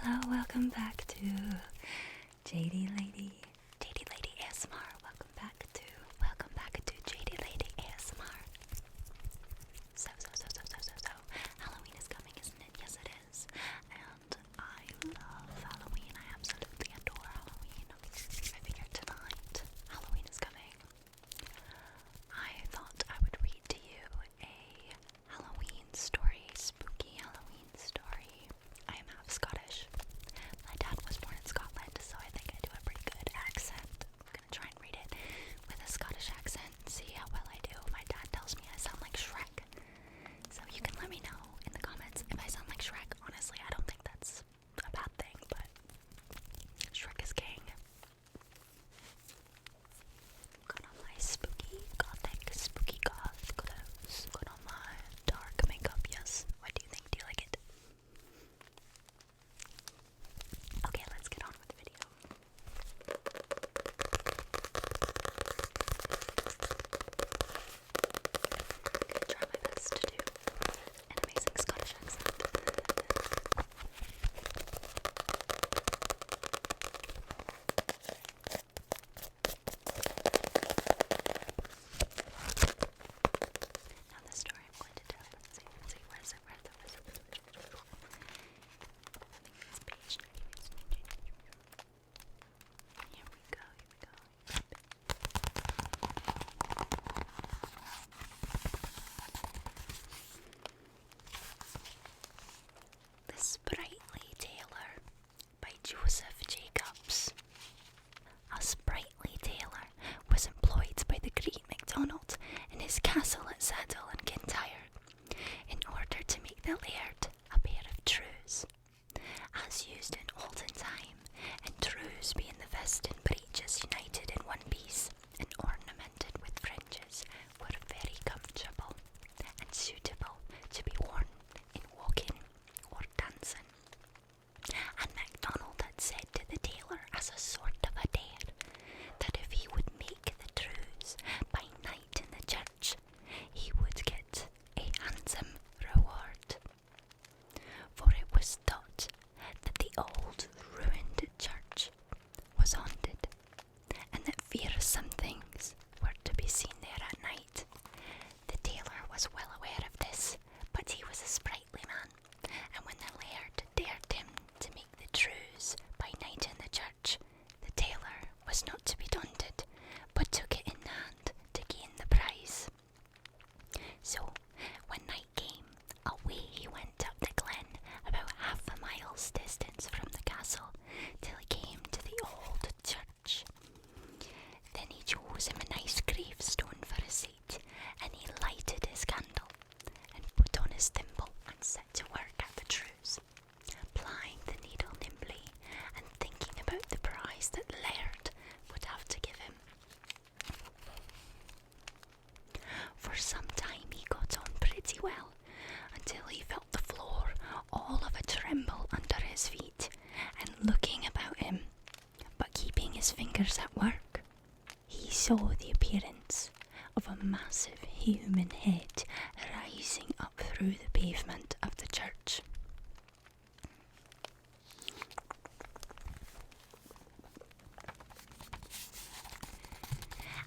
Hello, welcome back to JadyLady. JadyLady ASMR. Welcome back to JadyLady ASMR. So, Halloween is coming, isn't it? Yes, it is. And I love Halloween. I absolutely adore Halloween. I figured tonight Halloween is coming. I thought I would read to you a Halloween story, spooky Halloween story. I am half Scottish. My dad was born in Scotland, so I think I do a pretty good accent. I'm gonna try and read it with a Scottish accent, see how well I do. My dad tells me I sound like Shrek. So you can let me know in the comments if I sound like Shrek. Honestly, I don't think that's a bad thing, but Shrek is king. Got on my spooky gothic, spooky goth clothes. Got on my dark makeup, yes. What do you think? Do you like it? Okay, let's get on with the video. I'm gonna try my best to do an amazing Scottish accent. Now the story I'm going to tell, let's see, where is it? I think it's page 9. Here we go. The Sprightly Tailor by Joseph Jacobs. A sprightly tailor was employed by the great MacDonald in his castle at Saddle in Kintyre in order to make the laird a pair of trews, as used in olden time, and trews being the vest and breeches united in one piece and ornamented with fringes, were very comfortable and suitable to be worn in walking or dancing. And MacDonald had said to the tailor as a sort of a dare that if he would make the trews by night in the church, he would get a handsome reward. For it was thought that the old ruined church was haunted, and that fearsome things were to be seen there at night. The tailor was well aware of this, but he was a sprightly man, and when the laird dared him to make the trews by night in the church, the tailor was not to be daunted, but took it in hand to gain the prize. So, when night came, away he went up the glen about half a mile's distance from the castle, till he came to the old church. Then he chose him a nice gravestone for a seat, and he lighted his candle, and put on his thimble, and set to work at the trews, plying the needle nimbly, and thinking about the prize that laird would have to give him. For some time he got on pretty well, until he felt the floor all of a tremble under his feet, and looking about him, but keeping his fingers at work, he saw the appearance of a massive human head rising up through the pavement of the church.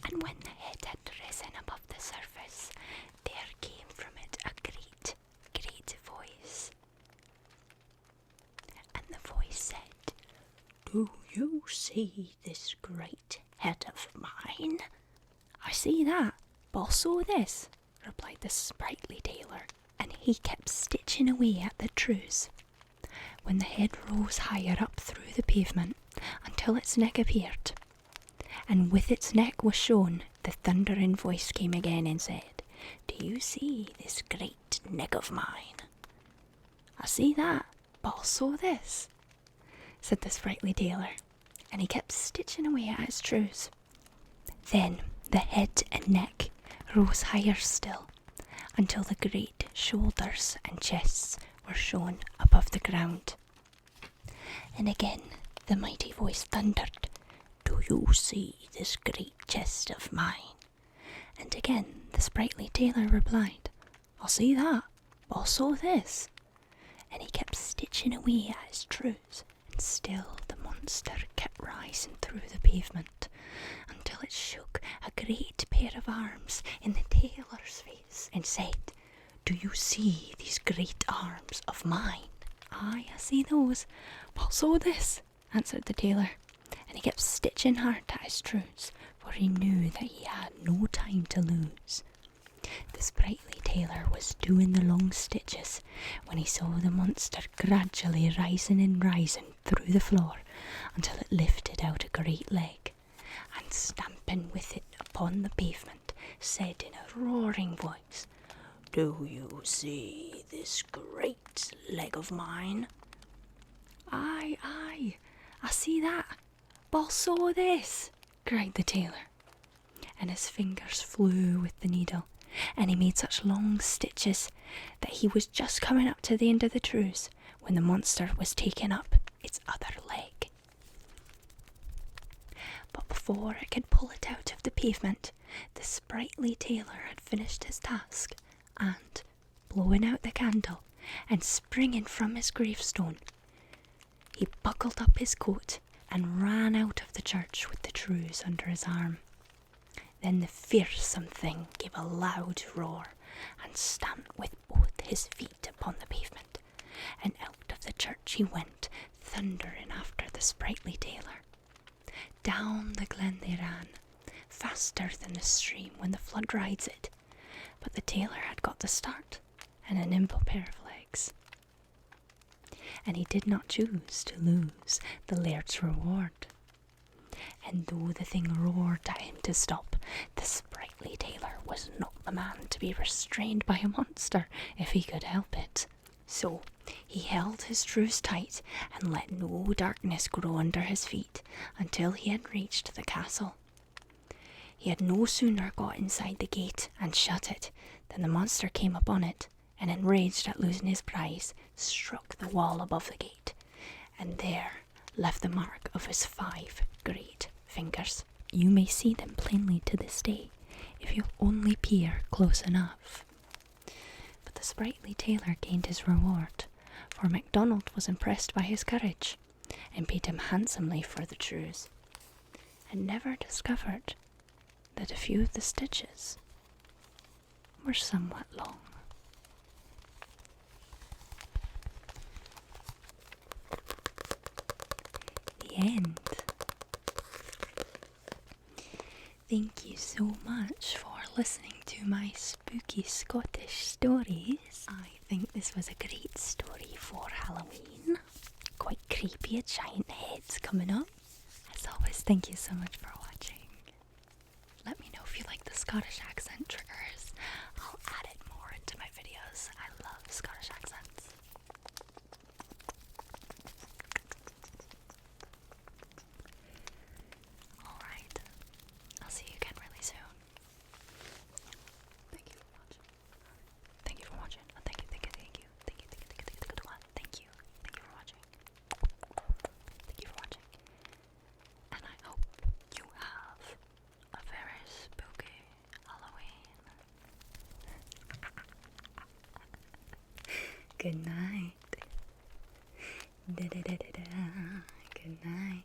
And when the head had risen above the surface, there came from it a great, great voice. And the voice said, "Do you see this great head of mine?" "I see that, but also this," replied the sprightly tailor, and he kept stitching away at the trews. When the head rose higher up through the pavement until its neck appeared, and with its neck was shown, the thundering voice came again and said, "Do you see this great neck of mine?" "I see that, but also this," said the sprightly tailor, and he kept stitching away at his trews. Then the head and neck rose higher still, until the great shoulders and chests were shown above the ground. And again the mighty voice thundered, "Do you see this great chest of mine?" And again the sprightly tailor replied, "I'll see that, but also this," and he kept stitching stitching away at his trews, and still the monster kept rising through the pavement, until it shook a great pair of arms in the tailor's face and said, "Do you see these great arms of mine?" "Aye, I see those. But so this," answered the tailor, and he kept stitching hard at his trews, for he knew that he had no time to lose. The sprightly tailor was doing the long stitches when he saw the monster gradually rising and rising through the floor until it lifted out a great leg, and stamping with it upon the pavement, said in a roaring voice, "Do you see this great leg of mine?" "Aye, aye, I see that, but so this," cried the tailor, and his fingers flew with the needle, and he made such long stitches that he was just coming up to the end of the trews when the monster was taking up its other leg. But before it could pull it out of the pavement, the sprightly tailor had finished his task, and, blowing out the candle and springing from his gravestone, he buckled up his coat and ran out of the church with the trews under his arm. Then the fearsome thing gave a loud roar and stamped with both his feet upon the pavement, and out of the church he went, thundering after the sprightly tailor. Down the glen they ran, faster than the stream when the flood rides it, but the tailor had got the start and a nimble pair of legs, and he did not choose to lose the laird's reward. And though the thing roared at him to stop, the sprightly tailor was not the man to be restrained by a monster if he could help it. So he held his trews tight and let no darkness grow under his feet until he had reached the castle. He had no sooner got inside the gate and shut it than the monster came upon it, and enraged at losing his prize, struck the wall above the gate, and there left the mark of his 5 great fingers. You may see them plainly to this day, if you only peer close enough. But the sprightly tailor gained his reward, for MacDonald was impressed by his courage, and paid him handsomely for the trews, and never discovered that a few of the stitches were somewhat long. The end. Thank you so much for listening to my spooky Scottish stories. I think this was a great story for Halloween. Quite creepy, giant heads coming up. As always, thank you so much for watching. Let me know if you like the Scottish accent triggers. I'll add it more into my videos. I love Scottish accents. Alright, I'll see you again really soon. Thank you for watching. Thank you for watching. Thank you for watching. Thank you for watching. Thank you for watching. And I hope you have a very spooky Halloween. Good night. Da da da da da. Good night.